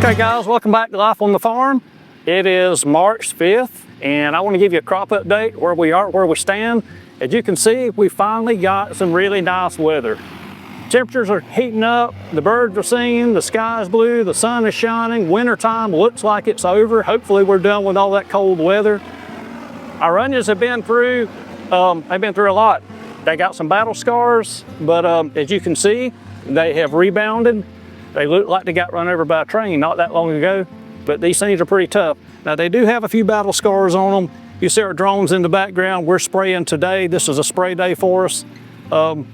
Okay guys, welcome back to Life on the Farm. It is March 5th and I want to give you a crop update where we are, where we stand. As you can see, we finally got some really nice weather. Temperatures are heating up, the birds are singing, the sky is blue, the sun is shining, wintertime looks like it's over. Hopefully we're done with all that cold weather. Our onions have been through, they've been through a lot. They got some battle scars, but as you can see, they have rebounded. They look like they got run over by a train not that long ago, but these things are pretty tough. Now they do have a few battle scars on them. You see our drones in the background. We're spraying today. This is a spray day for us.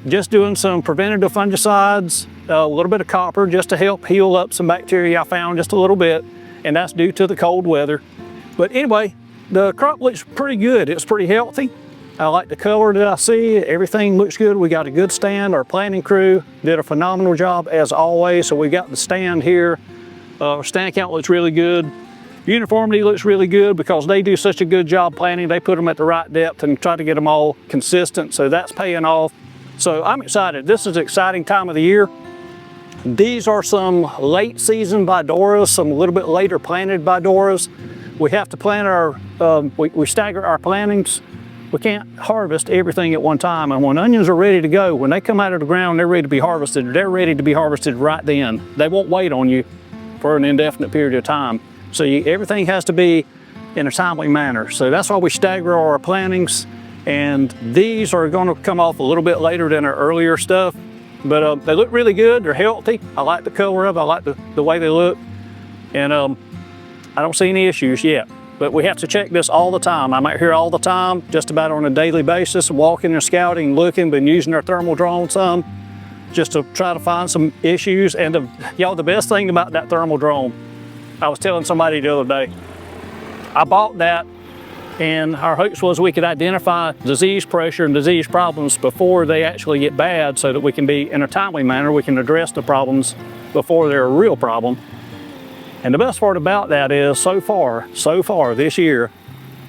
Just doing some preventative fungicides, a little bit of copper just to help heal up some bacteria I found just a little bit, and that's due to the cold weather. But anyway, the crop looks pretty good. It's pretty healthy. I like the color that I see. Everything looks good. We got a good stand. Our planting crew did a phenomenal job as always. So we got the stand here. Our stand count looks really good. Uniformity looks really good because they do such a good job planting. They put them at the right depth and try to get them all consistent. So that's paying off. So I'm excited. This is an exciting time of the year. These are some late season Vidalia, some a little bit later planted Vidalia. We have to plant our, we stagger our plantings. We can't harvest everything at one time, and when onions are ready to go, when they come out of the ground, they're ready to be harvested. They're ready to be harvested right then. They won't wait on you for an indefinite period of time. So everything has to be in a timely manner. So that's why we stagger our plantings, and these are going to come off a little bit later than our earlier stuff, but they look really good. They're healthy. I like the color of it. I like the way they look, and I don't see any issues yet. But we have to check this all the time. I'm out here all the time, just about on a daily basis, walking and scouting, looking, been using our thermal drone some, just to try to find some issues. And the best thing about that thermal drone, I was telling somebody the other day, I bought that and our hopes was we could identify disease pressure and disease problems before they actually get bad so that we can be, in a timely manner, we can address the problems before they're a real problem. And the best part about that is so far this year,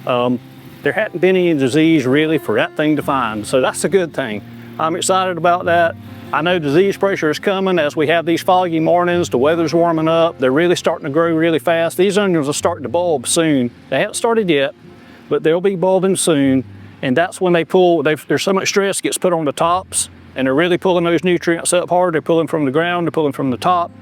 there hadn't been any disease really for that thing to find. So that's a good thing. I'm excited about that. I know disease pressure is coming as we have these foggy mornings, the weather's warming up, they're really starting to grow really fast. These onions will start to bulb soon. They haven't started yet, but they'll be bulbing soon. And that's when they pull, there's so much stress gets put on the tops, and they're really pulling those nutrients up hard. They're pulling from the ground, they're pulling from the top.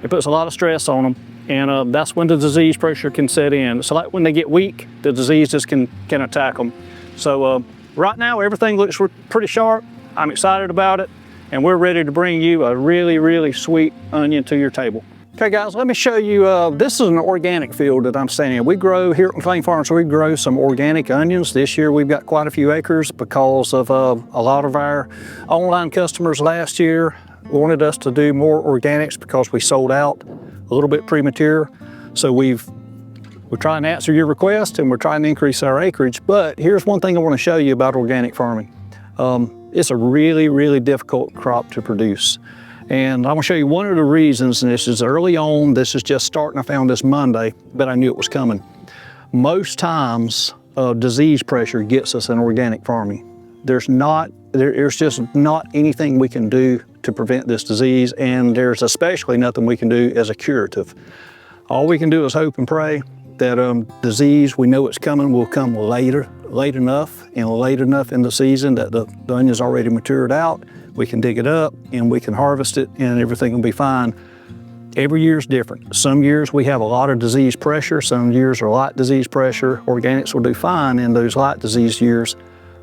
It puts a lot of stress on them. And that's when the disease pressure can set in. So like when they get weak, the diseases can attack them. So right now, everything looks pretty sharp. I'm excited about it. And we're ready to bring you a really, really sweet onion to your table. Okay guys, let me show you, this is an organic field that I'm standing in. We grow here at McLain Farms, so we grow some organic onions. This year we've got quite a few acres because of a lot of our online customers last year wanted us to do more organics because we sold out a little bit premature. So we're trying to answer your request and we're trying to increase our acreage. But here's one thing I want to show you about organic farming. It's a really, really difficult crop to produce. And I'm gonna show you one of the reasons, and this is early on, this is just starting, I found this Monday, but I knew it was coming. Most times, disease pressure gets us in organic farming. There's just not anything we can do to prevent this disease, and there's especially nothing we can do as a curative. All we can do is hope and pray that disease, we know it's coming, will come late enough in the season that the onion's already matured out. We can dig it up and we can harvest it and everything will be fine. Every year is different. Some years we have a lot of disease pressure, some years are light disease pressure. Organics will do fine in those light disease years,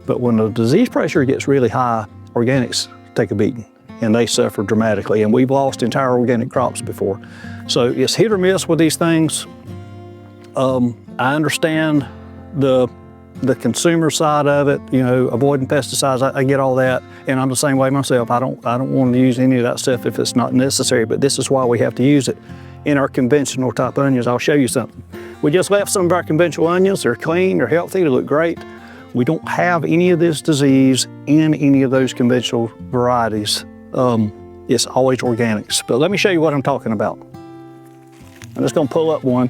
but when the disease pressure gets really high, organics take a beating and they suffer dramatically, and we've lost entire organic crops before. So it's hit or miss with these things. I understand the consumer side of it, you know, avoiding pesticides, I get all that, and I'm the same way myself. I don't want to use any of that stuff if it's not necessary, but this is why we have to use it in our conventional type onions. I'll show you something. We just left some of our conventional onions. They're clean, they're healthy, they look great. We don't have any of this disease in any of those conventional varieties. It's always organics. But let me show you what I'm talking about. I'm just gonna pull up one.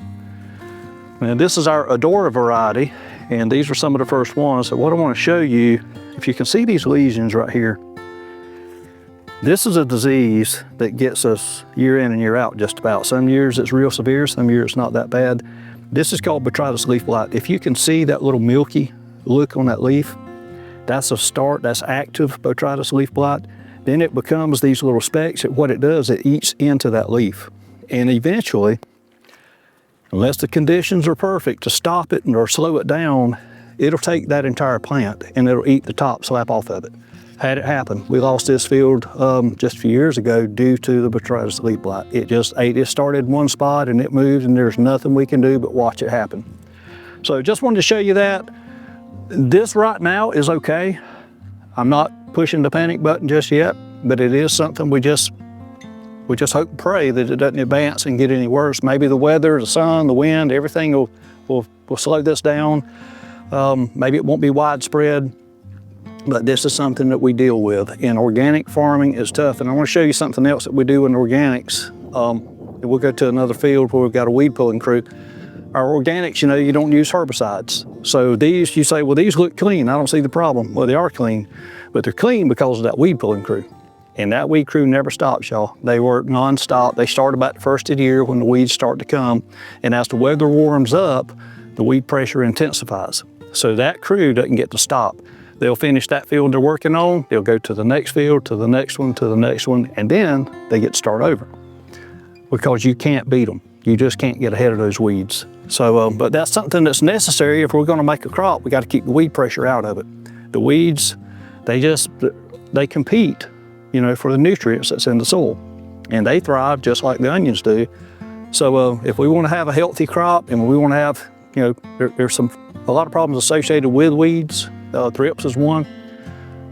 And this is our Adora variety, and these are some of the first ones. So what I want to show you, if you can see these lesions right here, This is a disease that gets us year in and year out just about. Some years it's real severe, some years it's not that bad. This is called botrytis leaf blight. If you can see that little milky look on that leaf, that's a start, that's active botrytis leaf blight. Then it becomes these little specks. What it does, it eats into that leaf. And eventually, unless the conditions are perfect to stop it or slow it down, it'll take that entire plant and it'll eat the top slap off of it. Had it happen. We lost this field just a few years ago due to the botrytis leaf blight. It just ate, it started in one spot and it moved, and there's nothing we can do but watch it happen. So just wanted to show you that. This right now is okay. I'm not pushing the panic button just yet, but it is something we just hope and pray that it doesn't advance and get any worse. Maybe the weather, the sun, the wind, everything will slow this down. Maybe it won't be widespread, but this is something that we deal with. And organic farming is tough. And I want to show you something else that we do in organics. We'll go to another field where we've got a weed pulling crew. Our organics, you know, you don't use herbicides. So these, you say, well, these look clean. I don't see the problem. Well, they are clean, but they're clean because of that weed pulling crew. And that weed crew never stops, y'all. They work nonstop. They start about the first of the year when the weeds start to come. And as the weather warms up, the weed pressure intensifies. So that crew doesn't get to stop. They'll finish that field they're working on. They'll go to the next field, to the next one, to the next one, and then they get to start over. Because you can't beat them. You just can't get ahead of those weeds. So, but that's something that's necessary. If we're gonna make a crop, we gotta keep the weed pressure out of it. The weeds, they compete, you know, for the nutrients that's in the soil. And they thrive just like the onions do. So if we wanna have a healthy crop and we wanna have, you know, there's a lot of problems associated with weeds. Thrips is one.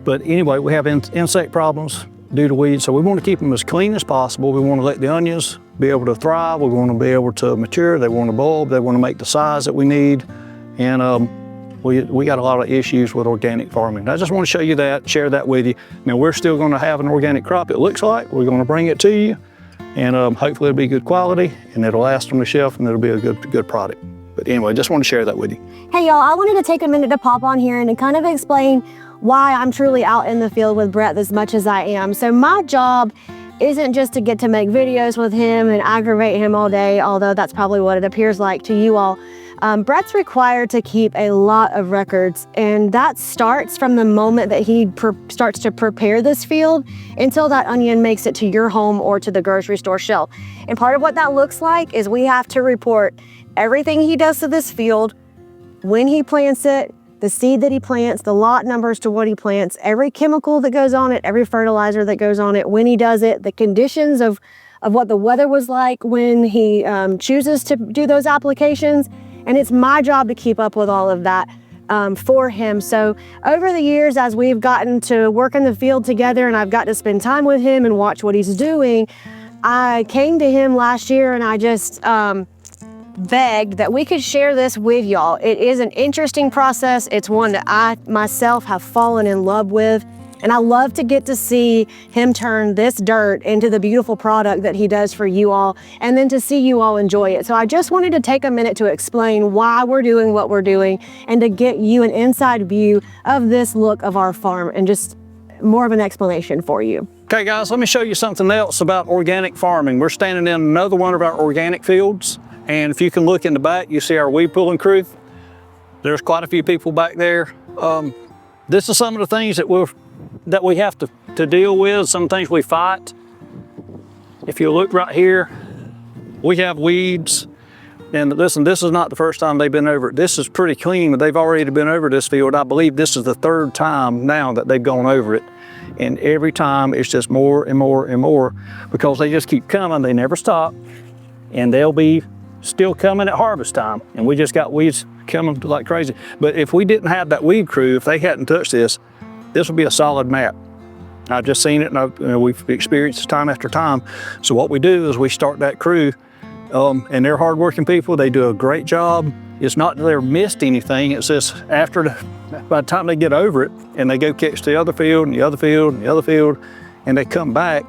But anyway, we have insect problems due to weeds, so we want to keep them as clean as possible. We want to let the onions be able to thrive. We want to be able to mature. They want to bulb. They want to make the size that we need. And we got a lot of issues with organic farming. I just want to show you that, share that with you. Now, we're still going to have an organic crop, it looks like. We're going to bring it to you, and hopefully it'll be good quality, and it'll last on the shelf, and it'll be a good product. But anyway, just want to share that with you. Hey y'all, I wanted to take a minute to pop on here and to kind of explain why I'm truly out in the field with Brett as much as I am. So my job isn't just to get to make videos with him and aggravate him all day, although that's probably what it appears like to you all. Brett's required to keep a lot of records, and that starts from the moment that he starts to prepare this field until that onion makes it to your home or to the grocery store shelf. And part of what that looks like is we have to report everything he does to this field, when he plants it, the seed that he plants, the lot numbers to what he plants, every chemical that goes on it, every fertilizer that goes on it, when he does it, the conditions of what the weather was like when he chooses to do those applications. And it's my job to keep up with all of that for him. So over the years, as we've gotten to work in the field together and I've got to spend time with him and watch what he's doing, I came to him last year and I just begged that we could share this with y'all. It is an interesting process. It's one that I myself have fallen in love with, and I love to get to see him turn this dirt into the beautiful product that he does for you all, and then to see you all enjoy it. So I just wanted to take a minute to explain why we're doing what we're doing and to get you an inside view of this look of our farm and just more of an explanation for you. Okay guys, let me show you something else about organic farming. We're standing in another one of our organic fields. And if you can look in the back, you see our weed pulling crew. There's quite a few people back there. This is some of the things that we have to deal with, some things we fight. If you look right here, we have weeds. And listen, this is not the first time they've been over it. This is pretty clean, but they've already been over this field. I believe this is the third time now that they've gone over it. And every time it's just more and more and more because they just keep coming, they never stop. And they'll be still coming at harvest time, and we just got weeds coming like crazy. But if we didn't have that weed crew, if they hadn't touched this would be a solid map. I've just seen it, and we've experienced it time after time. So what we do is we start that crew, and they're hardworking people. They do a great job. It's not that they've missed anything. It's just by the time they get over it, and they go catch the other field, and the other field, and the other field, and they come back,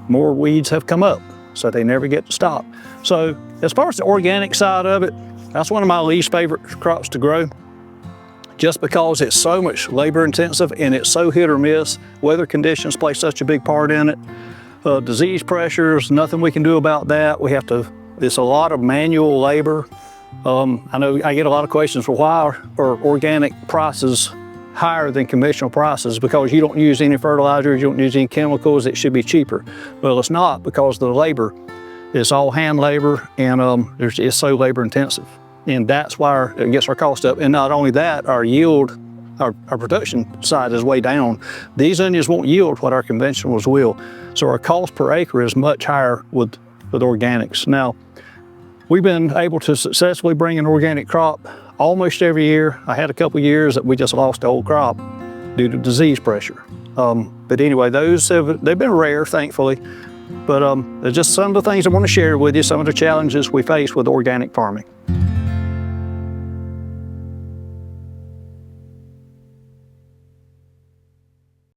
more weeds have come up. So they never get to stop. So as far as the organic side of it, that's one of my least favorite crops to grow. just because it's so much labor intensive and it's so hit or miss. Weather conditions play such a big part in it. Disease pressures, nothing we can do about that. It's a lot of manual labor. I know I get a lot of questions for why are organic prices higher than conventional prices, because you don't use any fertilizers, you don't use any chemicals, it should be cheaper. Well, it's not, because the labor, it's all hand labor, and it's so labor intensive. And that's why it gets our cost up. And not only that, our yield, our production side is way down. These onions won't yield what our conventionals will. So our cost per acre is much higher with organics. Now, we've been able to successfully bring an organic crop almost every year. I had a couple of years that we just lost the whole crop due to disease pressure. But anyway, they've been rare, thankfully. But they're just some of the things I want to share with you, some of the challenges we face with organic farming.